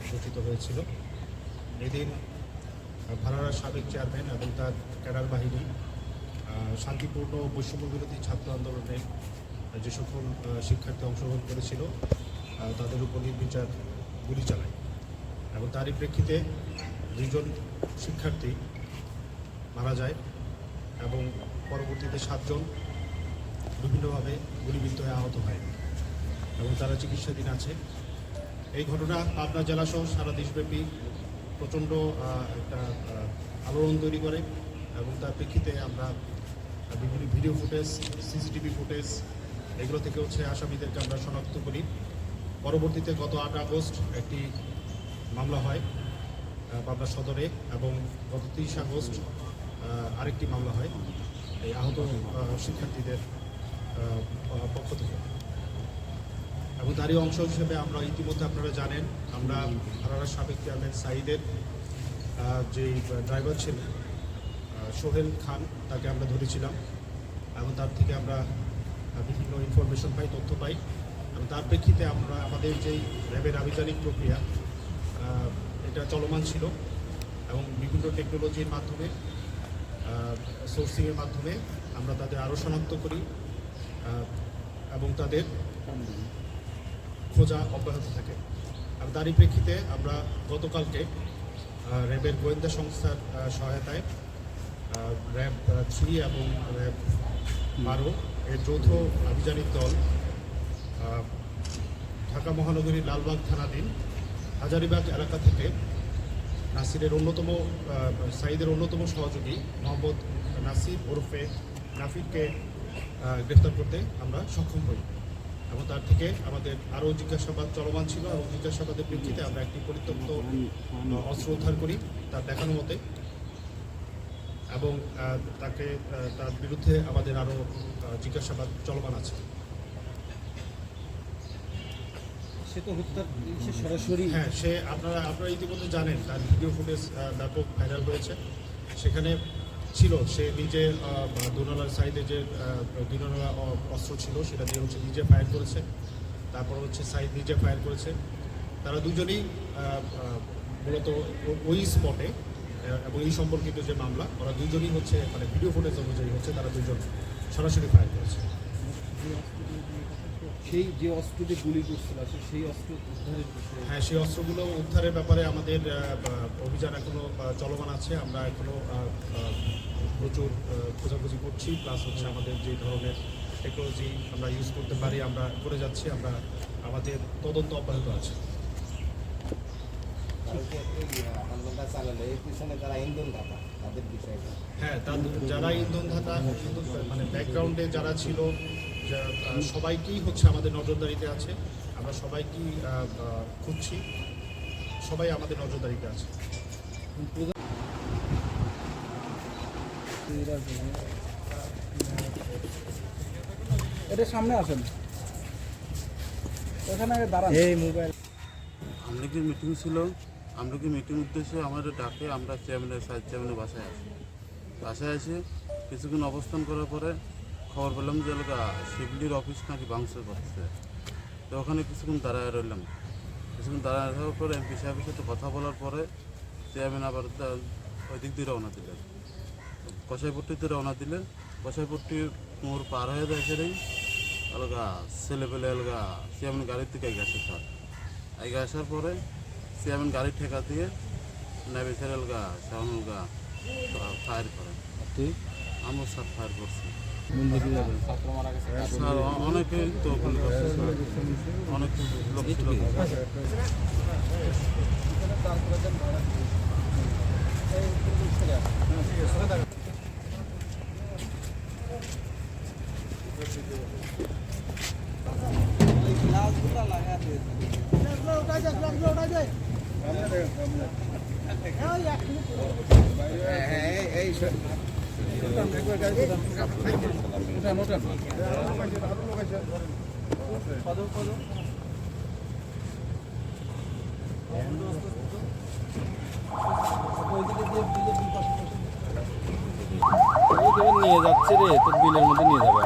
ঘোষিত হয়েছিল। এদিন ভাড়ার সাবেক চেয়ারম্যান এবং তার ক্যাডার বাহিনী শান্তিপূর্ণ বৈষম্য বিরোধী ছাত্র আন্দোলনে যে সকল শিক্ষার্থী অংশগ্রহণ করেছিল তাদের উপর নির্বিচার গুলি চালায় এবং তারই প্রেক্ষিতে 2 জন শিক্ষার্থী মারা যায় এবং পরবর্তীতে 7 জন বিভিন্নভাবে গুলিবিদ্ধ হয়ে আহত হয় এবং তারা চিকিৎসাধীন আছে। এই ঘটনা পাবনা জেলাসহ সারা দেশব্যাপী প্রচণ্ড একটা আলোড়ন তৈরি করে এবং তার প্রেক্ষিতে আমরা বিভিন্ন ভিডিও ফুটেজ, সিসিটিভি ফুটেজ এগুলো থেকে আসামিদেরকে আমরা শনাক্ত করি। পরবর্তীতে গত 8 আগস্ট একটি মামলা হয় পাবনা সদরে এবং গত 30 আগস্ট আরেকটি মামলা হয় এই আহত শিক্ষার্থীদের পক্ষ থেকে এবং তারই অংশ হিসেবে আমরা ইতিমধ্যে আপনারা জানেন আমরা ভাড়ার সাবেক চেয়ারম্যান সাঈদের যে ড্রাইভার ছিলেন সোহেল খান তাকে আমরা ধরেছিলাম এবং তার থেকে আমরা বিভিন্ন ইনফরমেশন পাই, তথ্য পাই এবং তার প্রেক্ষিতে আমরা আমাদের যেই র্যাবের আভিযানিক প্রক্রিয়া এটা চলমান ছিল এবং বিভিন্ন টেকনোলজির মাধ্যমে সোর্সিংয়ের মাধ্যমে আমরা তাদের আরও শনাক্ত করি এবং তাদের খোঁজা অব্যাহত থাকে। আর তারই প্রেক্ষিতে আমরা গতকালকে র্যাবের গোয়েন্দা সংস্থার সহায়তায় র্যাব 3 এবং র্যাব 12 এর যৌথ আভিযানিক দল ঢাকা মহানগরীর লালবাগ থানাধীন হাজারীবাগ এলাকা থেকে সাঈদের অন্যতম সহযোগী মোহাম্মদ নাসির ওরফে নাফিরকে গ্রেফতার করতে আমরা সক্ষম হই এবং তার থেকে আমাদের আরও জিজ্ঞাসাবাদ চলমান ছিল এবং জিজ্ঞাসাবাদের প্রেক্ষিতে আমরা একটি পরিত্যক্ত অস্ত্র উদ্ধার করি তার দেখানো মতে এবং তার বিরুদ্ধে আমাদের আরও জিজ্ঞাসাবাদ চলমান আছে। সে তো হত্যার সরাসরি হ্যাঁ, আপনারা ইতিমধ্যে জানেন তার ভিডিও ফুটেজ ব্যাপক ভাইরাল হয়েছে। সেখানে ছিল সে নিজে দুনালার সাইডে যে দুনালা অস্ত্র ছিল সেটা দিয়ে নিজে ফায়ার করেছে, তারপর সাইড নিজে ফায়ার করেছে। তারা দুজনেই মূলত ওই স্পটে এবং এই সম্পর্কিত যে মামলা ওরা দুজনই মানে ভিডিও ফুটেজ অনুযায়ী তারা দুজন সরাসরি ফায়ার করেছে। সেই যে অস্ত্রটি গুলি করছিল সেই অস্ত্র উদ্ধারের বিষয়ে হ্যাঁ, সেই অস্ত্রগুলো উদ্ধারের ব্যাপারে আমাদের অভিযান এখনও চলমান আছে। আমরা এখনও প্রচুর খোঁজাখুঁজি করছি, প্লাস আমাদের যে ধরনের টেকনোলজি আমরা ইউজ করতে পারি আমরা করে যাচ্ছি। আমাদের তদন্ত অব্যাহত আছে। হ্যাঁ, যারা ইন্ধনদাতা মানে ব্যাকগ্রাউন্ডে যারা ছিল সবাইকেই আমাদের নজরদারিতে আছে। আমরা সবাইকেই খুঁজছি, সবাই আমাদের নজরদারিতে আছে। এটা সামনে আসেন, এখানে দাঁড়ান। এই মোবাইল আমরা কি মিটিং ছিল, আমরা কি মিটিং উদ্দেশ্যে আমাদের ডাকে আমরা চেয়ারম্যানের বাসায় আসি কিছুক্ষণ অবস্থান করার পরে খবর পেলাম যে শিবলির অফিস নাকি ভাঙচুর করছে। তো ওখানে কিছুক্ষণ দাঁড়ায় রইলাম। দাঁড়ায় থাকার পরে এমপি সাহেবের সাথে কথা বলার পরে চেয়ারম্যান আবার ওই দিক দিয়ে রওনা দিলেন, কষাইপট্টিতে রওনা দিলে কষাইপট্টির মোড় পার হয়ে যায় সেটাই ছেলেপেলে চেয়ারম্যান গাড়ির দিকে গেছে। আগে আসার পরে চেয়ারম্যান গাড়ি ঠেকা দিয়ে নেবে ছেড়ে শাহনুল ফায়ার করেন। আমরা স্যার ফায়ার করছি। স্যার অনেকে তো অনেক লোক ছিল। নিয়ে যাচ্ছে রে, তোর বিলের মধ্যে নিয়ে যাবে।